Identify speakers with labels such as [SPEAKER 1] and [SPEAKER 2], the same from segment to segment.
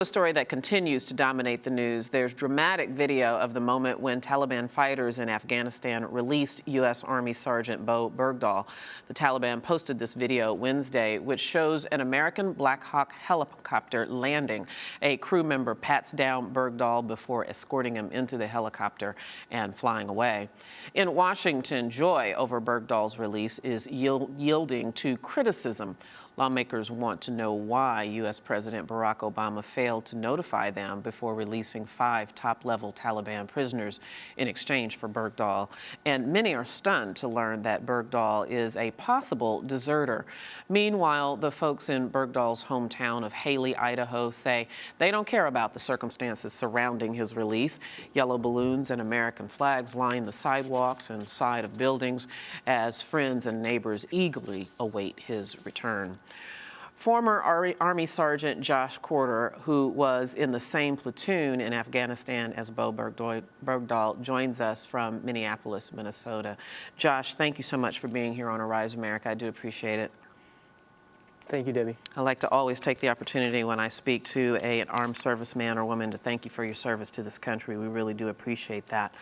[SPEAKER 1] A story that continues to dominate the news. There's dramatic video of the moment when Taliban fighters in Afghanistan released U.S. Army Sergeant Bowe Bergdahl. The Taliban posted this video Wednesday, which shows an American Black Hawk helicopter landing. A crew member pats down Bergdahl before escorting him into the helicopter and flying away. In Washington, joy over Bergdahl's release is yielding to criticism. Lawmakers want to know why U.S. President Barack Obama failed to notify them before releasing 5 top-level Taliban prisoners in exchange for Bergdahl. And many are stunned to learn that Bergdahl is a possible deserter. Meanwhile, the folks in Bergdahl's hometown of Haley, Idaho, say they don't care about the circumstances surrounding his release. Yellow balloons and American flags line the sidewalks and side of buildings as friends and neighbors eagerly await his return. Former Army Sergeant Josh Korder, who was in the same platoon in Afghanistan as Bowe Bergdahl, joins us from Minneapolis, Minnesota. Josh, thank you so much for being here on Arise America. I do appreciate it.
[SPEAKER 2] Thank you, Debbie.
[SPEAKER 1] I like to always take the opportunity when I speak to an armed serviceman or woman to thank you for your service to this country. We really do appreciate that.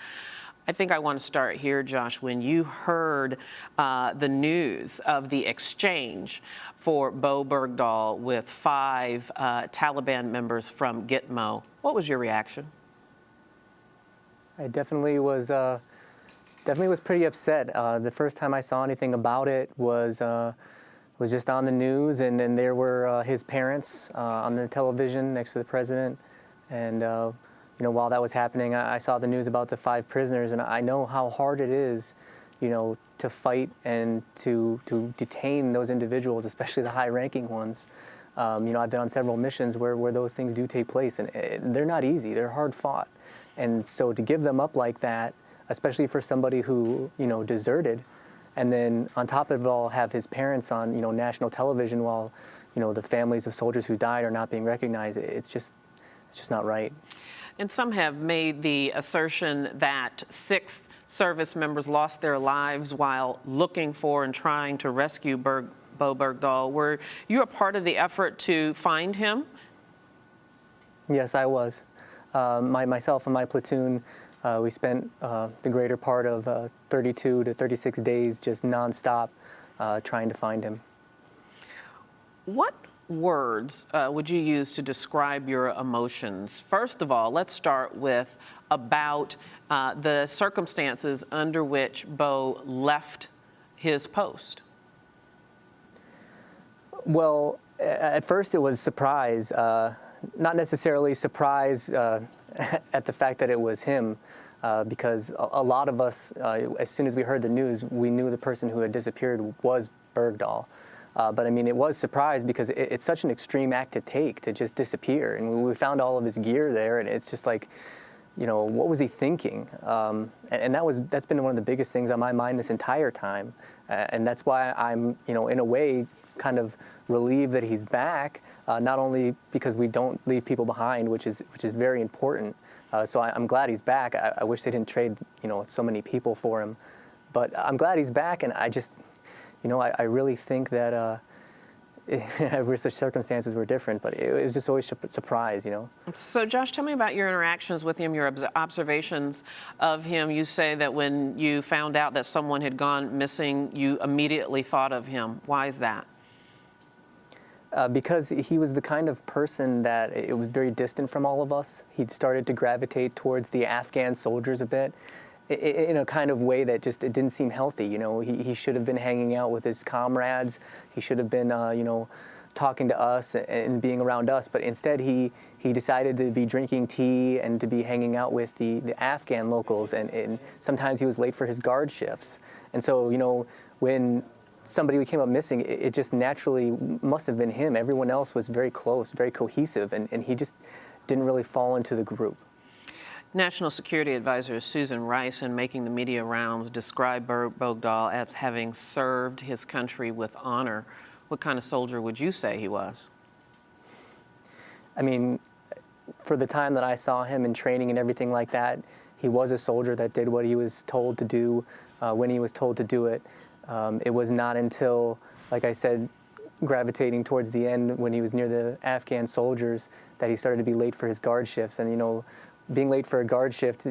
[SPEAKER 1] I think I want to start here, Josh. When you heard the news of the exchange for Bowe Bergdahl with 5 Taliban members from Gitmo, what was your reaction?
[SPEAKER 2] I definitely was pretty upset. The first time I saw anything about it was just on the news, and then there were his parents on the television next to the president, and you know, while that was happening, I saw the news about the 5 prisoners, and I know how hard it is, you know, to fight and to detain those individuals, especially the high-ranking ones. You know, I've been on several missions where those things do take place, and they're not easy. They're hard fought. And so to give them up like that, especially for somebody who, you know, deserted, and then on top of it all have his parents on, you know, national television while, you know, the families of soldiers who died are not being recognized, it's just not right.
[SPEAKER 1] And some have made the assertion that 6 service members lost their lives while looking for and trying to rescue Bowe Bergdahl. Were you a part of the effort to find him?
[SPEAKER 2] Yes, I was. Myself and my platoon, we spent the greater part of 32 to 36 days just nonstop trying to find him.
[SPEAKER 1] What words would you use to describe your emotions? First of all, let's start with about the circumstances under which Bowe left his post.
[SPEAKER 2] Well, at first it was surprise, not necessarily surprise at the fact that it was him, because a lot of us, as soon as we heard the news, we knew the person who had disappeared was Bergdahl. But I mean, it was surprise because it's such an extreme act to take, to just disappear. And we found all of his gear there, and it's just like, you know, what was he thinking? And that's been one of the biggest things on my mind this entire time. And that's why I'm, you know, in a way, kind of relieved that he's back. Not only because we don't leave people behind, which is very important. So I'm glad he's back. I wish they didn't trade, you know, so many people for him. But I'm glad he's back, and I just, you know, I really think that such circumstances were different, but it was just always a surprise, you know.
[SPEAKER 1] So, Josh, tell me about your interactions with him, your observations of him. You say that when you found out that someone had gone missing, you immediately thought of him. Why is that?
[SPEAKER 2] Because he was the kind of person that it was very distant from all of us. He'd started to gravitate towards the Afghan soldiers a bit, in a kind of way that just, it didn't seem healthy. You know, he should have been hanging out with his comrades. He should have been, you know, talking to us and being around us. But instead, he decided to be drinking tea and to be hanging out with the Afghan locals. And sometimes he was late for his guard shifts. And so, you know, when somebody came up missing, it just naturally must have been him. Everyone else was very close, very cohesive, and he just didn't really fall into the group.
[SPEAKER 1] National Security Advisor Susan Rice, in making the media rounds, described Bergdahl as having served his country with honor. What kind of soldier would you say he was?
[SPEAKER 2] I mean, for the time that I saw him in training and everything like that, he was a soldier that did what he was told to do when he was told to do it. It was not until, like I said, gravitating towards the end when he was near the Afghan soldiers that he started to be late for his guard shifts. And, being late for a guard shift,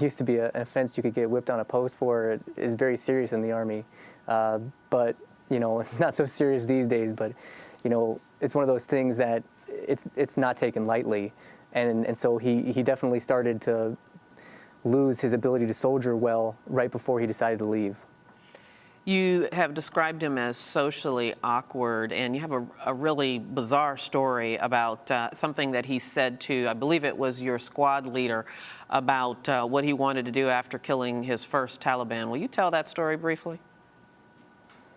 [SPEAKER 2] used to be an offense you could get whipped on a post for. It is very serious in the Army. But, it's not so serious these days. But, it's one of those things that it's not taken lightly. And so he definitely started to lose his ability to soldier well right before he decided to leave.
[SPEAKER 1] You have described him as socially awkward, and you have a really bizarre story about something that he said to, I believe it was your squad leader, about what he wanted to do after killing his first Taliban. Will you tell that story briefly?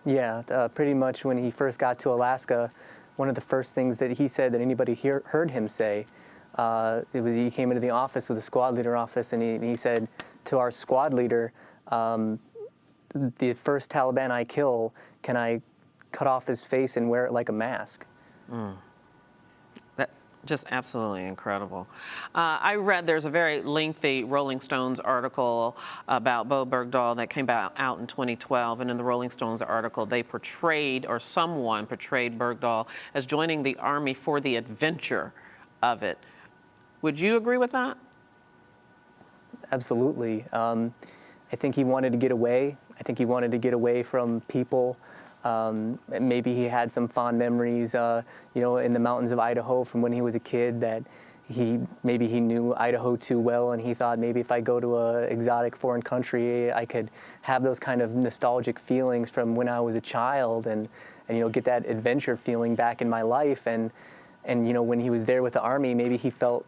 [SPEAKER 2] Yeah, pretty much when he first got to Alaska, one of the first things that he said that anybody heard him say, he came into the office with the squad leader office, and he said to our squad leader, the first Taliban I kill, can I cut off his face and wear it like a mask?
[SPEAKER 1] That just absolutely incredible. I read there's a very lengthy Rolling Stones article about Bowe Bergdahl that came out in 2012, and in the Rolling Stones article, they portrayed, or someone portrayed Bergdahl as joining the Army for the adventure of it. Would you agree with that?
[SPEAKER 2] Absolutely. I think he wanted to get away. I think he wanted to get away from people. Maybe he had some fond memories, in the mountains of Idaho from when he was a kid, that maybe he knew Idaho too well, and he thought maybe if I go to an exotic foreign country, I could have those kind of nostalgic feelings from when I was a child, and get that adventure feeling back in my life. And when he was there with the Army, maybe he felt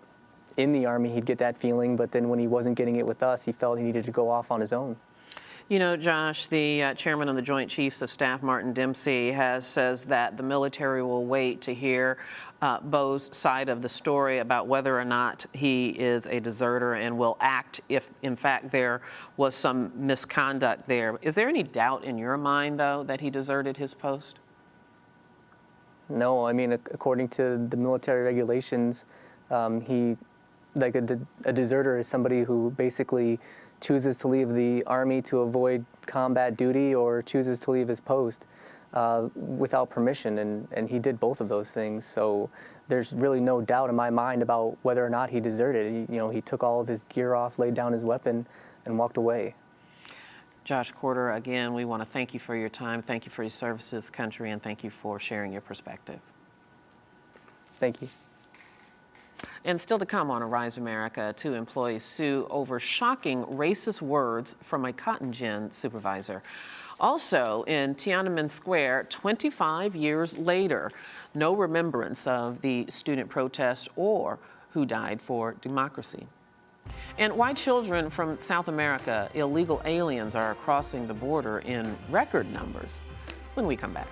[SPEAKER 2] in the Army he'd get that feeling, but then when he wasn't getting it with us, he felt he needed to go off on his own.
[SPEAKER 1] Josh, the chairman of the Joint Chiefs of Staff, Martin Dempsey, says that the military will wait to hear Bowe's side of the story about whether or not he is a deserter, and will act if, in fact, there was some misconduct there. Is there any doubt in your mind, though, that he deserted his post?
[SPEAKER 2] No, I mean, according to the military regulations, a deserter is somebody who basically chooses to leave the Army to avoid combat duty, or chooses to leave his post without permission, and he did both of those things. So there's really no doubt in my mind about whether or not he deserted. He took all of his gear off, laid down his weapon, and walked away.
[SPEAKER 1] Josh Korder, again, we want to thank you for your time, thank you for your service to this country, and thank you for sharing your perspective.
[SPEAKER 2] Thank you.
[SPEAKER 1] And still to come on Arise America, 2 employees sue over shocking racist words from a cotton gin supervisor. Also in Tiananmen Square, 25 years later, no remembrance of the student protests or who died for democracy. And why children from South America, illegal aliens, are crossing the border in record numbers when we come back.